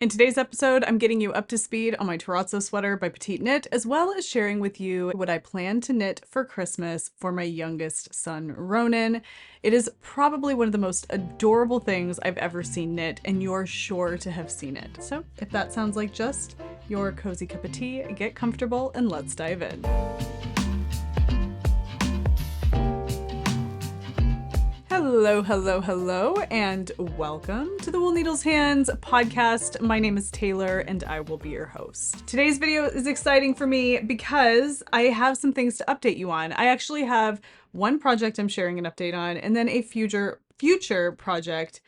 In today's episode, I'm getting you up to speed on my Terrazzo sweater by Petite Knit, as well as sharing with you what I plan to knit for Christmas for my youngest son, Ronan. It is probably one of the most adorable things I've ever seen knit, and you're sure to have seen it. So if that sounds like just your cozy cup of tea, get comfortable and let's dive in. Hello, and welcome to the Wool Needles Hands podcast. My name is Tayler, and I will be your host. Today's video is exciting for me because I have some things to update you on. I actually have one project I'm sharing an update on, and then a future project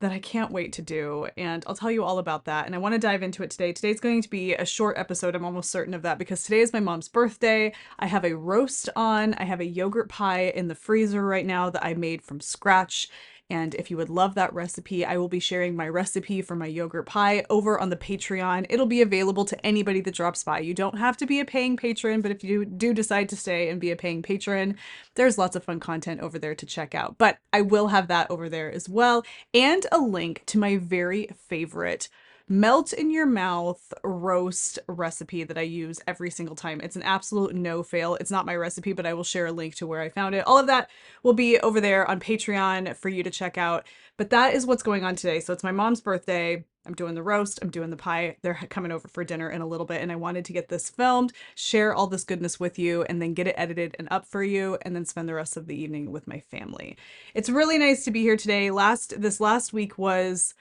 that I can't wait to do, and I'll tell you all about that, and I want to dive into it today. Today's going to be a short episode, I'm almost certain of that, because today is my mom's birthday. I have a roast on, I have a yogurt pie in the freezer right now that I made from scratch, and if you would love that recipe, I will be sharing my recipe for my yogurt pie over on the Patreon. It'll be available to anybody that drops by. You don't have to be a paying patron, but if you do decide to stay and be a paying patron, there's lots of fun content over there to check out. But I will have that over there as well, and a link to my very favorite melt in your mouth roast recipe that I use every single time. It's an absolute no fail. It's not my recipe, but I will share a link to where I found it. All of that will be over there on Patreon for you to check out. But that is what's going on today. So it's my mom's birthday. I'm doing the roast, I'm doing the pie. They're coming over for dinner in a little bit, and I wanted to get this filmed, share all this goodness with you, and then get it edited and up for you, and then spend the rest of the evening with my family. It's really nice to be here today. This last week was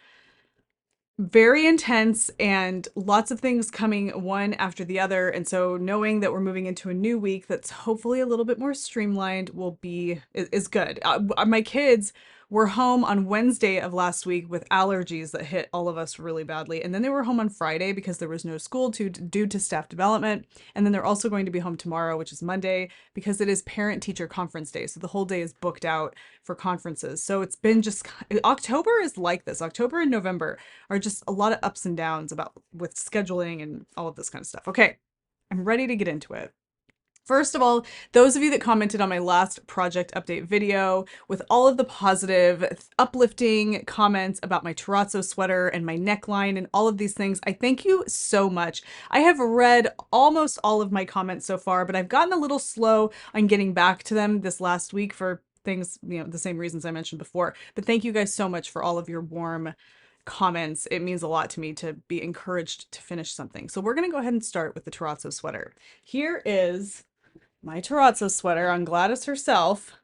very intense and lots of things coming one after the other. And so knowing that we're moving into a new week that's hopefully a little bit more streamlined is good. My kids were home on Wednesday of last week with allergies that hit all of us really badly. And then they were home on Friday because there was no school due to staff development. And then they're also going to be home tomorrow, which is Monday, because it is parent-teacher conference day. So the whole day is booked out for conferences. So it's been just, October is like this. October and November are just a lot of ups and downs with scheduling and all of this kind of stuff. Okay, I'm ready to get into it. First of all, those of you that commented on my last project update video with all of the positive, uplifting comments about my Toraso sweater and my neckline and all of these things, I thank you so much. I have read almost all of my comments so far, but I've gotten a little slow on getting back to them this last week for things, the same reasons I mentioned before. But thank you guys so much for all of your warm comments. It means a lot to me to be encouraged to finish something. So we're going to go ahead and start with the Toraso sweater. Here is my Toraso sweater on Gladys herself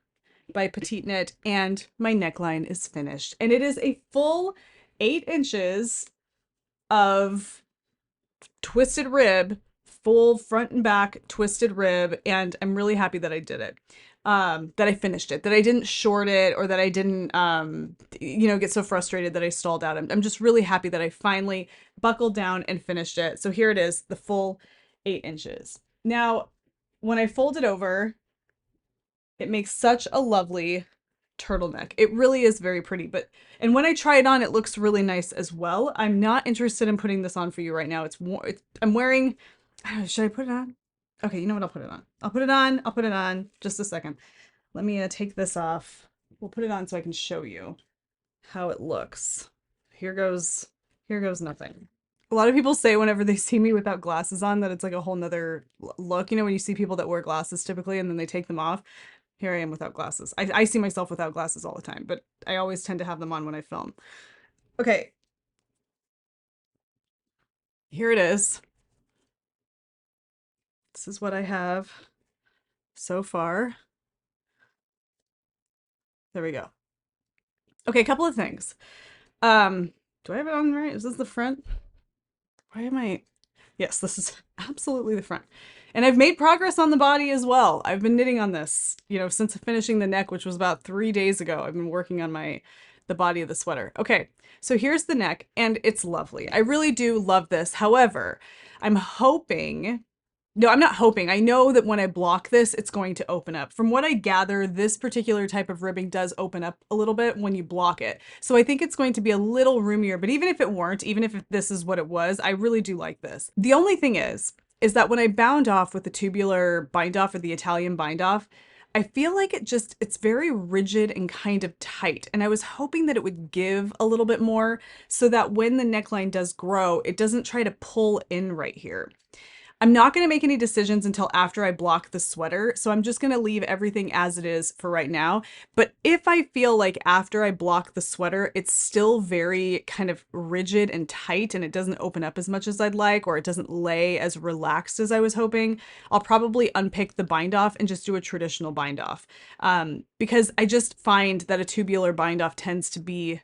by Petite Knit, and my neckline is finished. And it is a full 8 inches of twisted rib, full front and back twisted rib, and I'm really happy that I did it. That I finished it, that I didn't short it, or that I didn't, get so frustrated that I stalled out. I'm just really happy that I finally buckled down and finished it. So here it is, the full 8 inches. Now, when I fold it over, it makes such a lovely turtleneck. It really is very pretty, and when I try it on, it looks really nice as well. I'm not interested in putting this on for you right now. I'm wearing, should I put it on? Okay, you know what? I'll put it on. I'll put it on. Just a second. Let me take this off. We'll put it on so I can show you how it looks. Here goes nothing. A lot of people say whenever they see me without glasses on that it's like a whole nother look. When you see people that wear glasses typically and then they take them off. Here I am without glasses. I see myself without glasses all the time, but I always tend to have them on when I film. Okay. Here it is. This is what I have so far. There we go. Okay, a couple of things. Do I have it on right? Is this the front? Why am I? Yes, this is absolutely the front. And I've made progress on the body as well. I've been knitting on this, since finishing the neck, which was about 3 days ago. I've been working on the body of the sweater. Okay, so here's the neck, and it's lovely. I really do love this. However, I'm not hoping. I know that when I block this, it's going to open up. From what I gather, this particular type of ribbing does open up a little bit when you block it. So I think it's going to be a little roomier, but even if it weren't, even if this is what it was, I really do like this. The only thing is that when I bound off with the tubular bind off or the Italian bind off, I feel like it's very rigid and kind of tight. And I was hoping that it would give a little bit more so that when the neckline does grow, it doesn't try to pull in right here. I'm not going to make any decisions until after I block the sweater, so I'm just going to leave everything as it is for right now. But if I feel like after I block the sweater, it's still very kind of rigid and tight and it doesn't open up as much as I'd like, or it doesn't lay as relaxed as I was hoping, I'll probably unpick the bind off and just do a traditional bind off. Because I just find that a tubular bind off tends to be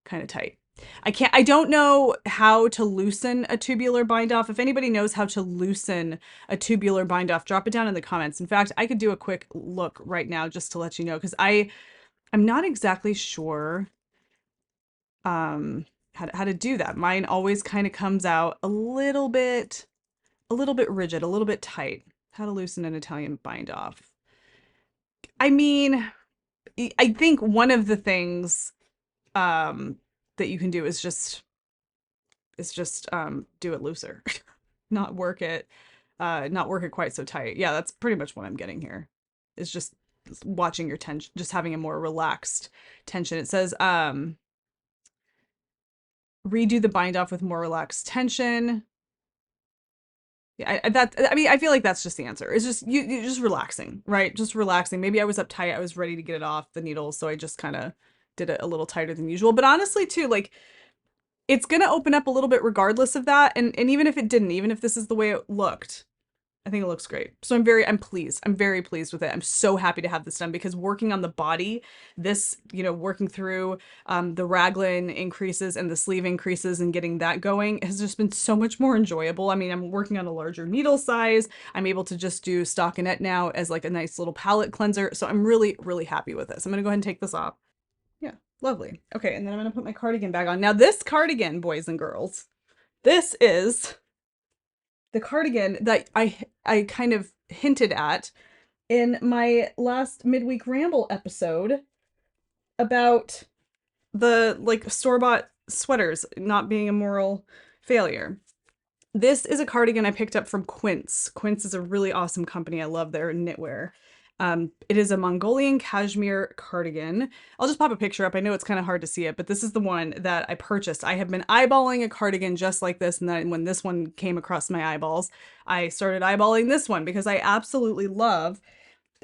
kind of tight. I don't know how to loosen a tubular bind off. If anybody knows how to loosen a tubular bind off, drop it down in the comments. In fact, I could do a quick look right now just to let you know, because I'm not exactly sure how to do that. Mine always kind of comes out a little bit rigid, a little bit tight. How to loosen an Italian bind off. I mean, I think one of the things that you can do is just do it looser. not work it quite so tight. Yeah, that's pretty much what I'm getting here. It's just watching your tension, just having a more relaxed tension. It says redo the bind off with more relaxed tension. Yeah, I feel like that's just the answer. It's just you're just relaxing, right? Just relaxing. Maybe I was uptight, I was ready to get it off the needle, so I just kind of did it a little tighter than usual. But honestly too, like, it's gonna open up a little bit regardless of that. And even if it didn't, even if this is the way it looked, I think it looks great. So I'm pleased. I'm very pleased with it. I'm so happy to have this done, because working on the body, this, working through the raglan increases and the sleeve increases and getting that going has just been so much more enjoyable. I mean, I'm working on a larger needle size. I'm able to just do stockinette now as like a nice little palette cleanser. So I'm really, really happy with this. I'm gonna go ahead and take this off. Yeah, lovely. Okay, and then I'm gonna put my cardigan back on. Now this cardigan, boys and girls, this is the cardigan that I kind of hinted at in my last midweek ramble episode about the like store-bought sweaters not being a moral failure. This is a cardigan I picked up from Quince. Quince is a really awesome company. I love their knitwear. It is a Mongolian cashmere cardigan. I'll just pop a picture up. I know it's kind of hard to see it, but this is the one that I purchased. I have been eyeballing a cardigan just like this, and then when this one came across my eyeballs, I started eyeballing this one because I absolutely love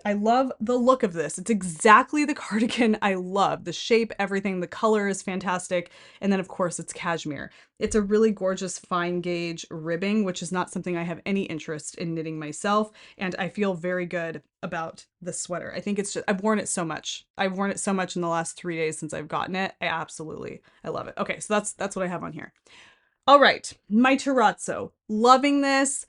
the look of this. It's exactly the cardigan I love. The shape, everything, the color is fantastic. And then of course it's cashmere. It's a really gorgeous fine gauge ribbing, which is not something I have any interest in knitting myself. And I feel very good about the sweater. I think it's just, I've worn it so much. I've worn it so much in the last 3 days since I've gotten it. I love it. Okay, so that's what I have on here. All right, my Terrazzo. Loving this.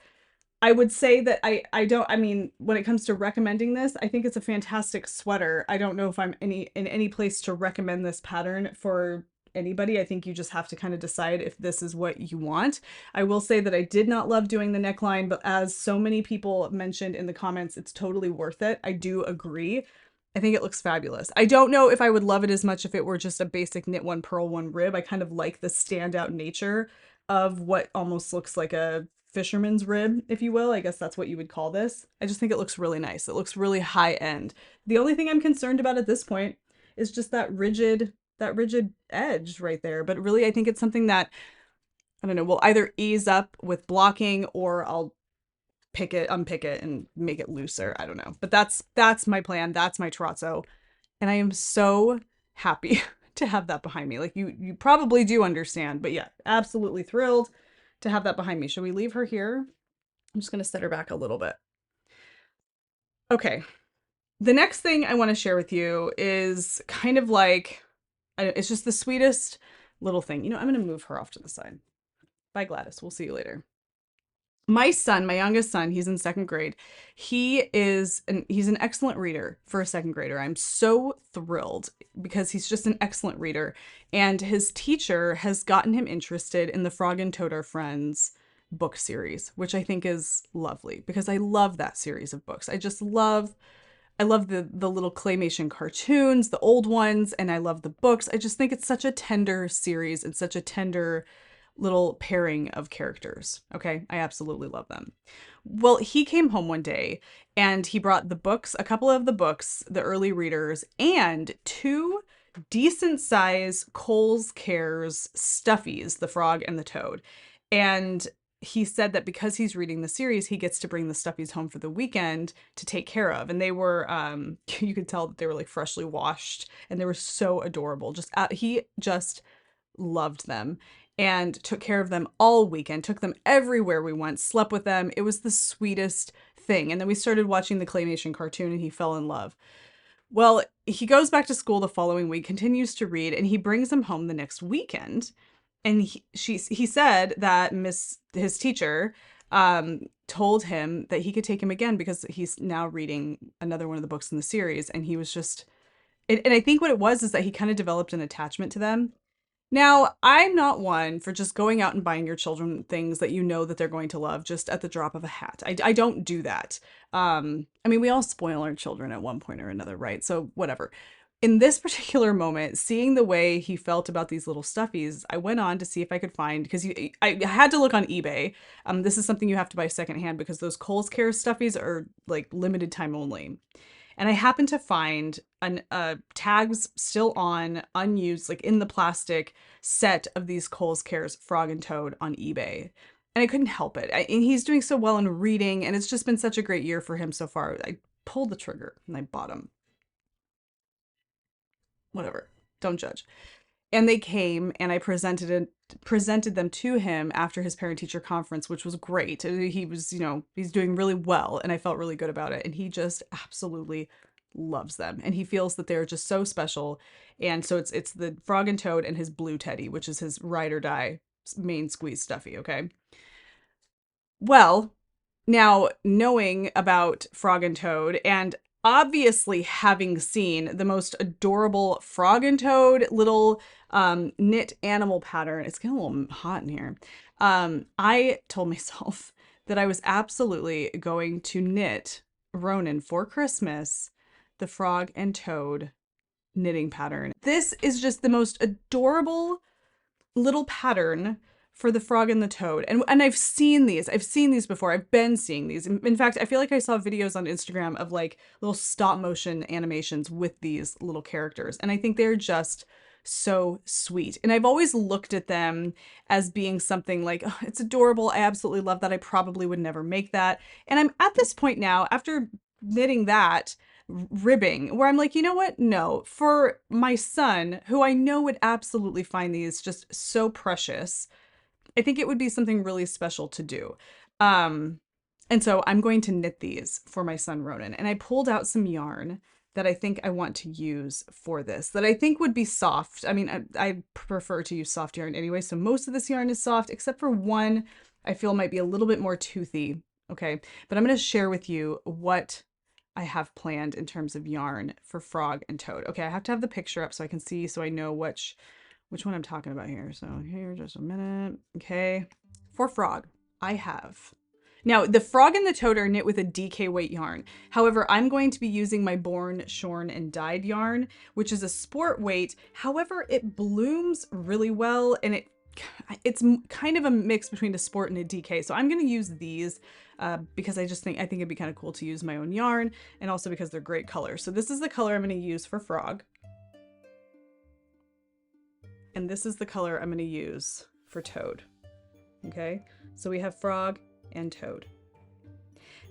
I would say that I mean, when it comes to recommending this, I think it's a fantastic sweater. I don't know if I'm in any place to recommend this pattern for anybody. I think you just have to kind of decide if this is what you want. I will say that I did not love doing the neckline, but as so many people mentioned in the comments, it's totally worth it. I do agree. I think it looks fabulous. I don't know if I would love it as much if it were just a basic knit one, purl one, rib. I kind of like the standout nature of what almost looks like a fisherman's rib, if you will. I guess that's what you would call this. I just think it looks really nice. It looks really high end. The only thing I'm concerned about at this point is just that rigid edge right there. But really, I think it's something that, I don't know, will either ease up with blocking, or I'll unpick it and make it looser. I don't know. But that's my plan. That's my Toraso. And I am so happy to have that behind me. Like you probably do understand, but yeah, absolutely thrilled to have that behind me. Should we leave her here? I'm just going to set her back a little bit. Okay. The next thing I want to share with you is kind of like, it's just the sweetest little thing. I'm going to move her off to the side. Bye, Gladys. We'll see you later. My son, my youngest son, he's in second grade. He's an excellent reader for a second grader. I'm so thrilled because he's just an excellent reader. And his teacher has gotten him interested in the Frog and Toad Are Friends book series, which I think is lovely because I love that series of books. I love the little claymation cartoons, the old ones, and I love the books. I just think it's such a tender series and such a tender little pairing of characters. Okay, I absolutely love them. Well, he came home one day and he brought the books, a couple of the books, the early readers, and two decent size Kohl's Cares stuffies, the frog and the toad. And he said that because he's reading the series, he gets to bring the stuffies home for the weekend to take care of. And they were, you could tell that they were like freshly washed and they were so adorable. He just loved them and took care of them all weekend, took them everywhere we went, slept with them. It was the sweetest thing. And then we started watching the claymation cartoon and he fell in love. Well, he goes back to school the following week, continues to read, and he brings them home the next weekend. And he said that his teacher told him that he could take him again because he's now reading another one of the books in the series. And he was just, and I think what it was is that he kind of developed an attachment to them. Now, I'm not one for just going out and buying your children things that you know that they're going to love just at the drop of a hat. I don't do that. I mean, we all spoil our children at one point or another, right? So whatever. In this particular moment, seeing the way he felt about these little stuffies, I went on to see if I could find, because I had to look on eBay. This is something you have to buy secondhand because those Kohl's Cares stuffies are like limited time only. And I happened to find tags still on, unused, like in the plastic set of these Kohl's Cares frog and toad on eBay. And I couldn't help it. And he's doing so well in reading, and it's just been such a great year for him so far. I pulled the trigger and I bought him. Whatever. Don't judge. And they came and I presented them to him after his parent-teacher conference, which was great. He was, he's doing really well and I felt really good about it. And he just absolutely loves them. And he feels that they're just so special. And so it's the frog and toad and his blue teddy, which is his ride or die main squeeze stuffy, okay? Well, now knowing about frog and toad and obviously having seen the most adorable frog and toad little knit animal pattern, it's getting a little hot in here. I told myself that I was absolutely going to knit Ronan for Christmas the frog and toad knitting pattern. This is just the most adorable little pattern for the frog and the toad. And I've seen these. I've seen these before. I've been seeing these. In fact, I feel like I saw videos on Instagram of like little stop motion animations with these little characters. And I think they're just so sweet. And I've always looked at them as being something like, oh, it's adorable. I absolutely love that. I probably would never make that. And I'm at this point now, after knitting that, ribbing, where I'm like, you know what? No, for my son, who I know would absolutely find these just so precious, I think it would be something really special to do. And so I'm going to knit these for my son, Ronan. And I pulled out some yarn that I think I want to use for this, that I think would be soft. I mean, I prefer to use soft yarn anyway. So most of this yarn is soft, except for one I feel might be a little bit more toothy. Okay. But I'm going to share with you what I have planned in terms of yarn for frog and toad. Okay. I have to have the picture up so I can see, so I know which one I'm talking about here. So here, just a minute. Okay. For frog, I have. Now, the frog and the toad are knit with a DK weight yarn. However, I'm going to be using my Born, Shorn, and Dyed yarn, which is a sport weight. However, it blooms really well, and it's kind of a mix between a sport and a DK. So I'm going to use these because I think it'd be kind of cool to use my own yarn, and also because they're great colors. So this is the color I'm going to use for frog. And this is the color I'm going to use for toad. Okay, so we have frog and toad.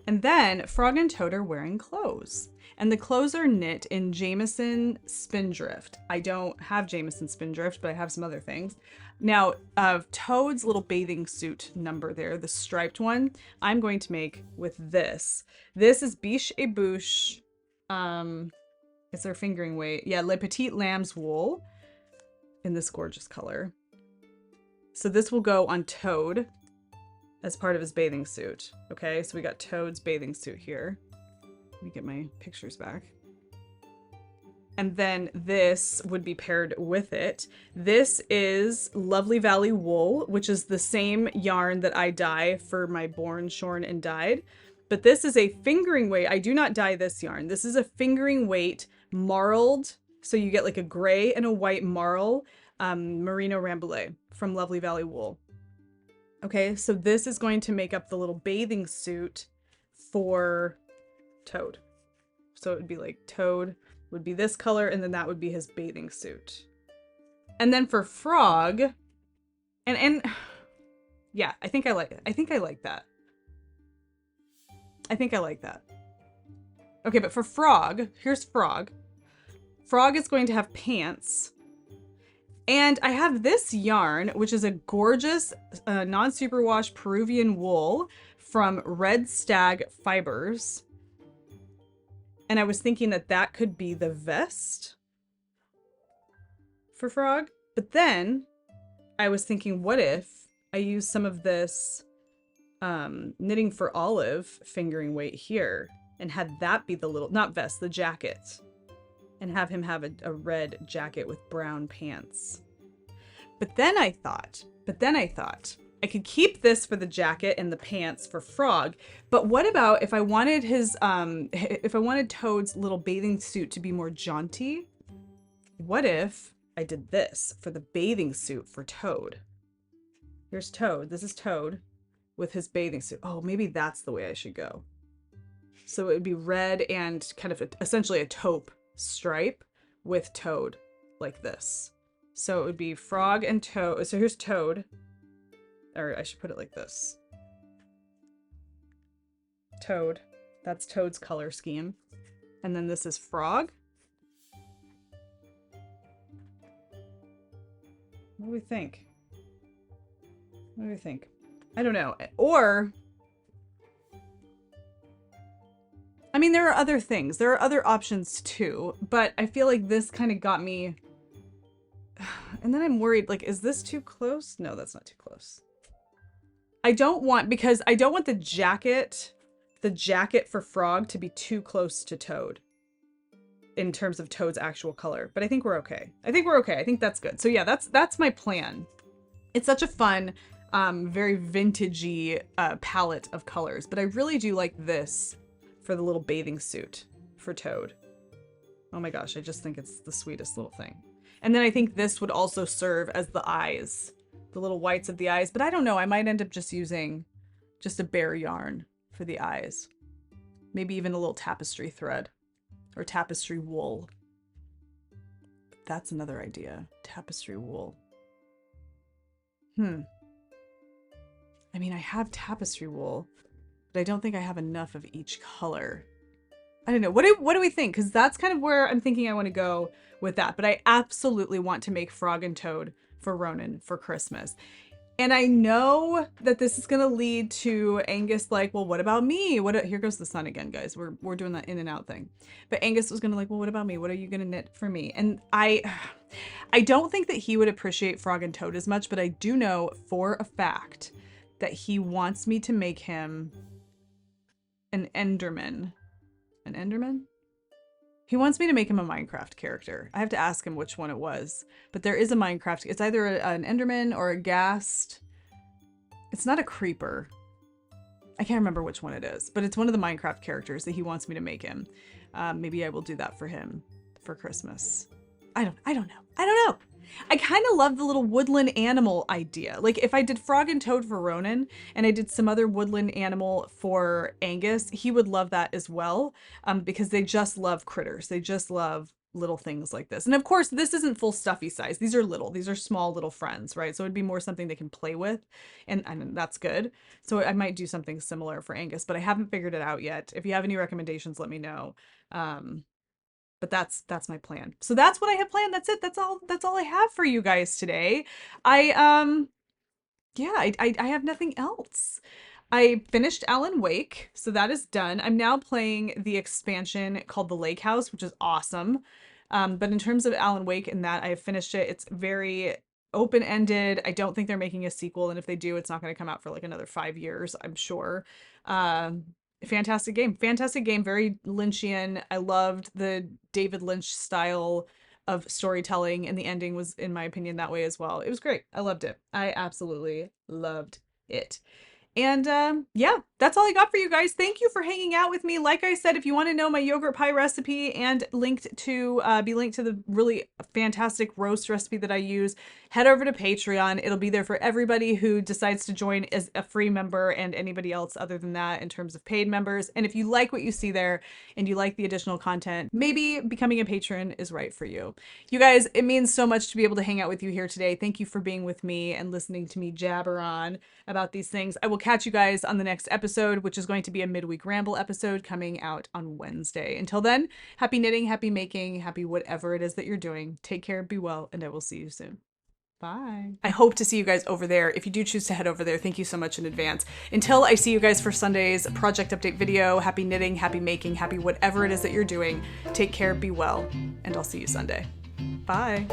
And then frog and toad are wearing clothes. And the clothes are knit in Jameson Spindrift. I don't have Jameson Spindrift, but I have some other things. Now, Toad's little bathing suit number there, the striped one, I'm going to make with this. This is Biche et Bouche. It's their fingering weight. Yeah, Le Petit Lamb's wool in this gorgeous color. So this will go on Toad as part of his bathing suit. Okay, so we got Toad's bathing suit here. Let me get my pictures back. And then this would be paired with it. This is Lovely Valley wool, which is the same yarn that I dye for my Born, Shorn, and Dyed. But this is a fingering weight. I do not dye this yarn. This is a fingering weight marled. So you get like a gray and a white marl merino rambouillet from Lovely Valley wool. Okay, so this is going to make up the little bathing suit for Toad. So it would be like Toad would be this color, and then that would be his bathing suit. And then for Frog, and yeah, I think I like that. I think I like that. Okay, but for Frog, here's Frog. Frog is going to have pants. And I have this yarn, which is a gorgeous non-superwash Peruvian wool from Red Stag Fibers. And I was thinking that that could be the vest for Frog. But then I was thinking, what if I use some of this Knitting for Olive fingering weight here and had that be the little, not vest, the jacket. And have him have a red jacket with brown pants. But then I thought I could keep this for the jacket and the pants for Frog. But what about if I wanted his, if I wanted Toad's little bathing suit to be more jaunty? What if I did this for the bathing suit for Toad? Here's Toad. This is Toad with his bathing suit. Oh, maybe that's the way I should go. So it would be red and kind of essentially a taupe stripe with Toad like this. So it would be Frog and Toad. So here's Toad. Or I should put it like this. Toad. That's Toad's color scheme. And then this is Frog. What do we think? What do we think? I don't know. Or, I mean, there are other things. There are other options too, but I feel like this kind of got me. And then I'm worried, like, is this too close? No, that's not too close. I don't want, because I don't want the jacket for Frog to be too close to Toad in terms of Toad's actual color, but I think we're okay. I think that's good. So yeah, that's my plan. It's such a fun, very vintagey palette of colors, but I really do like this for the little bathing suit for Toad. Oh my gosh, I just think it's the sweetest little thing. And then I think this would also serve as the eyes, the little whites of the eyes, but I don't know, I might end up just using just a bare yarn for the eyes. Maybe even a little tapestry thread or tapestry wool. That's another idea, tapestry wool. I mean, I have tapestry wool, but I don't think I have enough of each color. I don't know. What do we think? Because that's kind of where I'm thinking I want to go with that. But I absolutely want to make Frog and Toad for Ronan for Christmas. And I know that this is going to lead to Angus like, well, what about me? Here goes the sun again, guys. We're doing that in and out thing. But Angus was going to like, well, what about me? What are you going to knit for me? And I don't think that he would appreciate Frog and Toad as much, but I do know for a fact that he wants me to make him an Enderman. An Enderman? He wants me to make him a Minecraft character. I have to ask him which one it was. But there is a Minecraft. It's either an Enderman or a Ghast. It's not a Creeper. I can't remember which one it is. But it's one of the Minecraft characters that he wants me to make him. Maybe I will do that for him for Christmas. I don't know. I kind of love the little woodland animal idea. Like if I did Frog and Toad for Ronan and I did some other woodland animal for Angus, he would love that as well, because they just love critters. They just love little things like this. And of course, this isn't full stuffy size. These are small little friends, right? So it'd be more something they can play with, and that's good. So I might do something similar for Angus, but I haven't figured it out yet. If you have any recommendations, let me know. But that's my plan. So that's what I have planned. That's it. That's all I have for you guys today. I have nothing else. I finished Alan Wake, so that is done. I'm now playing the expansion called The Lake House, which is awesome. But in terms of Alan Wake and that, I have finished it. It's very open-ended. I don't think they're making a sequel, and if they do, it's not going to come out for like another 5 years, I'm sure. Fantastic game, very Lynchian. I loved the David Lynch style of storytelling, and the ending was, in my opinion, that way as well. It was great. I loved it. I absolutely loved it. And yeah, that's all I got for you guys. Thank you for hanging out with me. Like I said, if you want to know my yogurt pie recipe and be linked to the really fantastic roast recipe that I use, head over to Patreon. It'll be there for everybody who decides to join as a free member and anybody else other than that in terms of paid members. And if you like what you see there and you like the additional content, maybe becoming a patron is right for you. You guys, it means so much to be able to hang out with you here today. Thank you for being with me and listening to me jabber on about these things. I will catch you guys on the next episode, which is going to be a midweek ramble episode coming out on Wednesday. Until then, happy knitting, happy making, happy whatever it is that you're doing. Take care, be well, and I will see you soon. Bye. I hope to see you guys over there. If you do choose to head over there, thank you so much in advance. Until I see you guys for Sunday's project update video, happy knitting, happy making, happy whatever it is that you're doing. Take care, be well, and I'll see you Sunday. Bye.